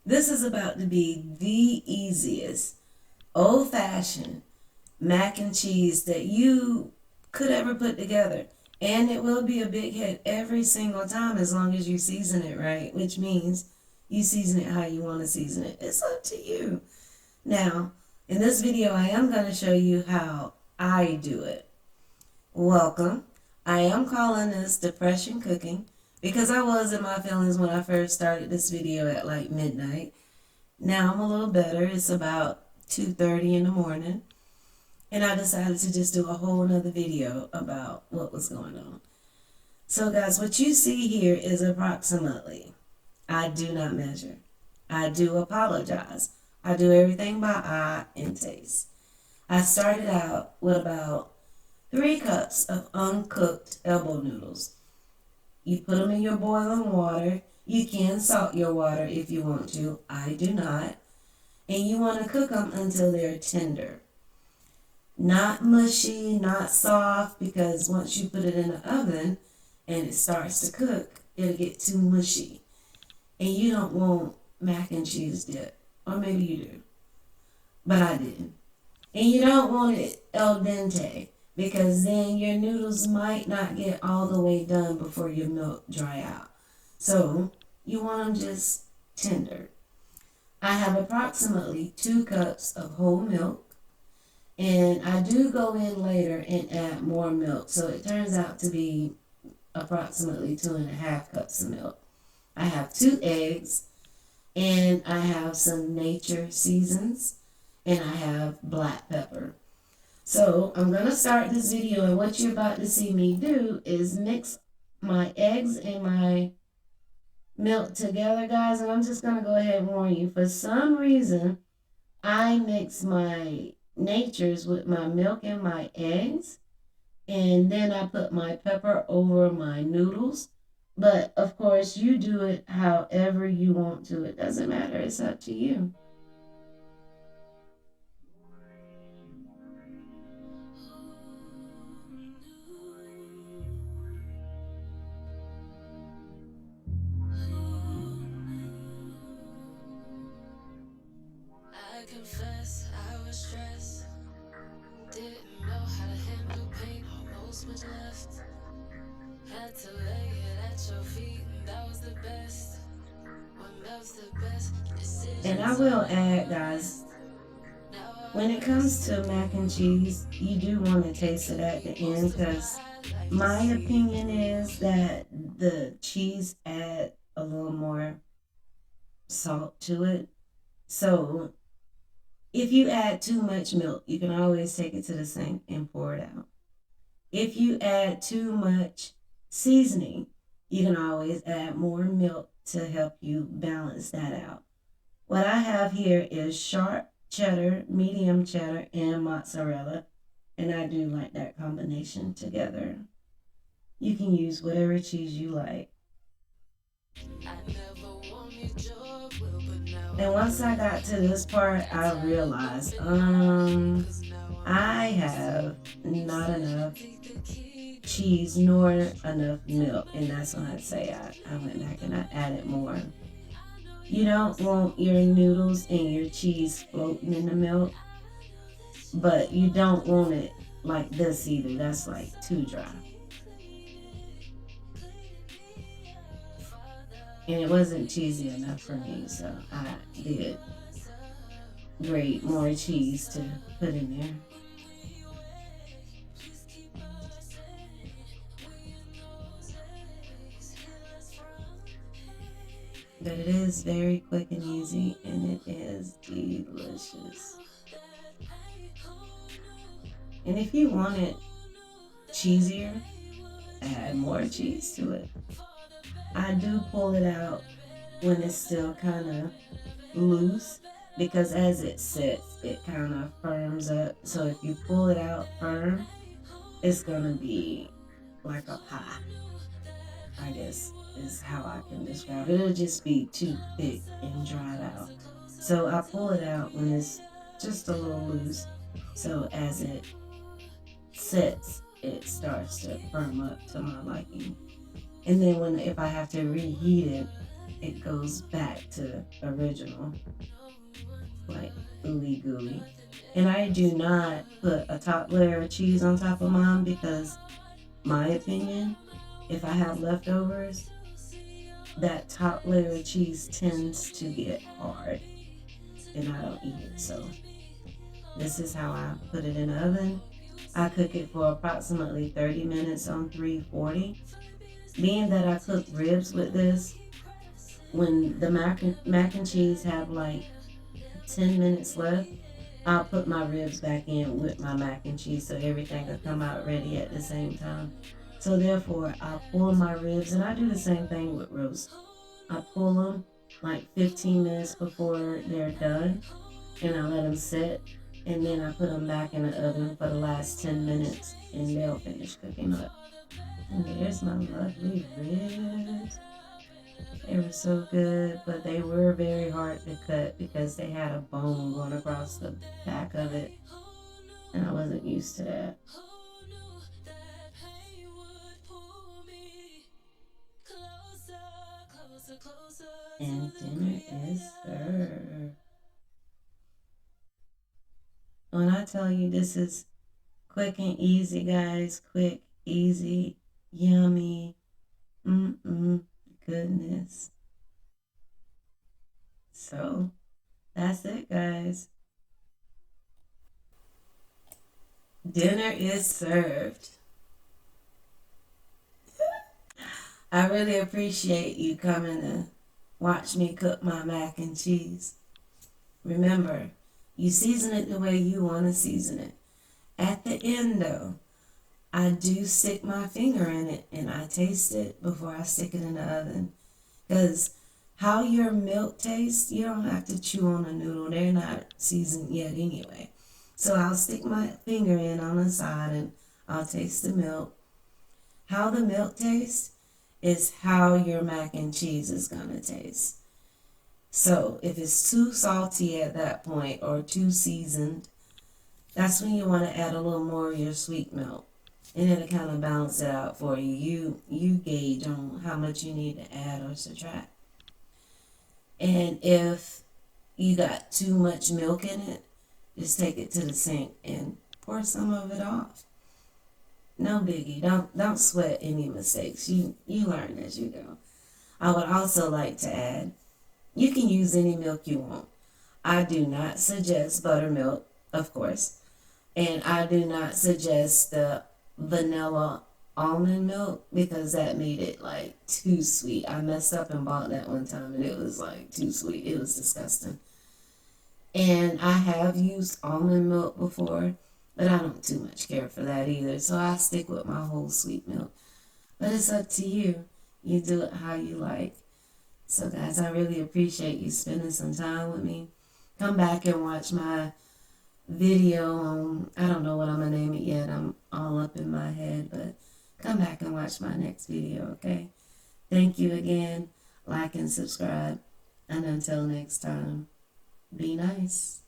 This is about to be the easiest, old-fashioned mac and cheese that you could ever put together. And it will be a big hit every single time as long as you season it right, which means you season it how you want to season it. It's up to you. Now, in this video, I am going to show you how I do it. Welcome. I am calling this depression cooking because I was in my feelings when I first started this video at like midnight. Now I'm a little better. It's about 2:30 in the morning. And I decided to just do a whole nother video about what was going on. So guys, what you see here is approximately. I do not measure. I do apologize. I do everything by eye and taste. I started out with about 3 cups of uncooked elbow noodles. You put them in your boiling water. You can salt your water if you want to. I do not. And you want to cook them until they're tender. Not mushy, not soft, because once you put it in the oven and it starts to cook, it'll get too mushy. And you don't want mac and cheese dip. Or maybe you do. But I didn't. And you don't want it al dente, because then your noodles might not get all the way done before your milk dry out. So you want them just tender. I have approximately 2 cups of whole milk. And I do go in later and add more milk. So it turns out to be approximately 2.5 cups of milk. I have 2 eggs. And I have some nature seasons. And I have black pepper. So I'm going to start this video. And what you're about to see me do is mix my eggs and my milk together, guys. And I'm just going to go ahead and warn you. For some reason, I mix my natures with my milk and my eggs, and then I put my pepper over my noodles. But of course you do it however you want to. It doesn't matter. It's up to you. I confess I was stressed. Didn't know how to handle pain, almost much left. Had to lay it at your feet, and that was the best. What melts the best decisions. And I will add, guys, when it comes to mac and cheese, you do want to taste it at the end, because my opinion is that the cheese add a little more salt to it. So if you add too much milk, you can always take it to the sink and pour it out. If you add too much seasoning, you can always add more milk to help you balance that out. What I have here is sharp cheddar, medium cheddar, and mozzarella. And I do like that combination together. You can use whatever cheese you like. And once I got to this part, I realized, I have not enough cheese nor enough milk. And that's when I say I went back and I added more. You don't want your noodles and your cheese floating in the milk, but you don't want it like this either. That's like too dry. And it wasn't cheesy enough for me, so I did grate more cheese to put in there. But it is very quick and easy, and it is delicious. And if you want it cheesier, add more cheese to it. I do pull it out when it's still kind of loose, because as it sits, it kind of firms up. So if you pull it out firm, it's going to be like a pie, I guess is how I can describe it. It'll just be too thick and dried out. So I pull it out when it's just a little loose. So as it sets, it starts to firm up to my liking. And then if I have to reheat it, it goes back to original, like ooey gooey. And I do not put a top layer of cheese on top of mine because, my opinion, if I have leftovers, that top layer of cheese tends to get hard and I don't eat it. So this is how I put it in the oven. I cook it for approximately 30 minutes on 340. Being that I cook ribs with this, when the mac and cheese have like 10 minutes left, I'll put my ribs back in with my mac and cheese so everything will come out ready at the same time. So therefore, I'll pull my ribs, and I do the same thing with roast. I pull them like 15 minutes before they're done, and I let them sit, and then I put them back in the oven for the last 10 minutes, and they'll finish cooking up. And there's my lovely ribs. They were so good, but they were very hard to cut because they had a bone going across the back of it, and I wasn't used to that. And dinner is served. When I tell you this is quick and easy, guys, quick, easy, yummy, goodness. So that's it, guys. Dinner is served. I really appreciate you coming to watch me cook my mac and cheese. Remember, you season it the way you want to season it. At the end, though, I do stick my finger in it and I taste it before I stick it in the oven. Because how your milk tastes, you don't have to chew on a noodle. They're not seasoned yet anyway. So I'll stick my finger in on the side and I'll taste the milk. How the milk tastes is how your mac and cheese is going to taste. So if it's too salty at that point or too seasoned, that's when you want to add a little more of your sweet milk. And it'll kind of balance it out for you. You gauge on how much you need to add or subtract. And if you got too much milk in it, just take it to the sink and pour some of it off. No biggie. Don't sweat any mistakes. You learn as you go. I would also like to add, you can use any milk you want. I do not suggest buttermilk, of course. And I do not suggest the vanilla almond milk because that made it like too sweet. I messed up and bought that one time and it was like too sweet. It was disgusting. And I have used almond milk before, but I don't too much care for that either. So I stick with my whole sweet milk. But it's up to you. You do it how you like. So guys, I really appreciate you spending some time with me. Come back and watch my video on, I don't know what I'm going to name it yet. I'm all up in my head, but come back and watch my next video, okay? Thank you again. Like and subscribe. And until next time, be nice.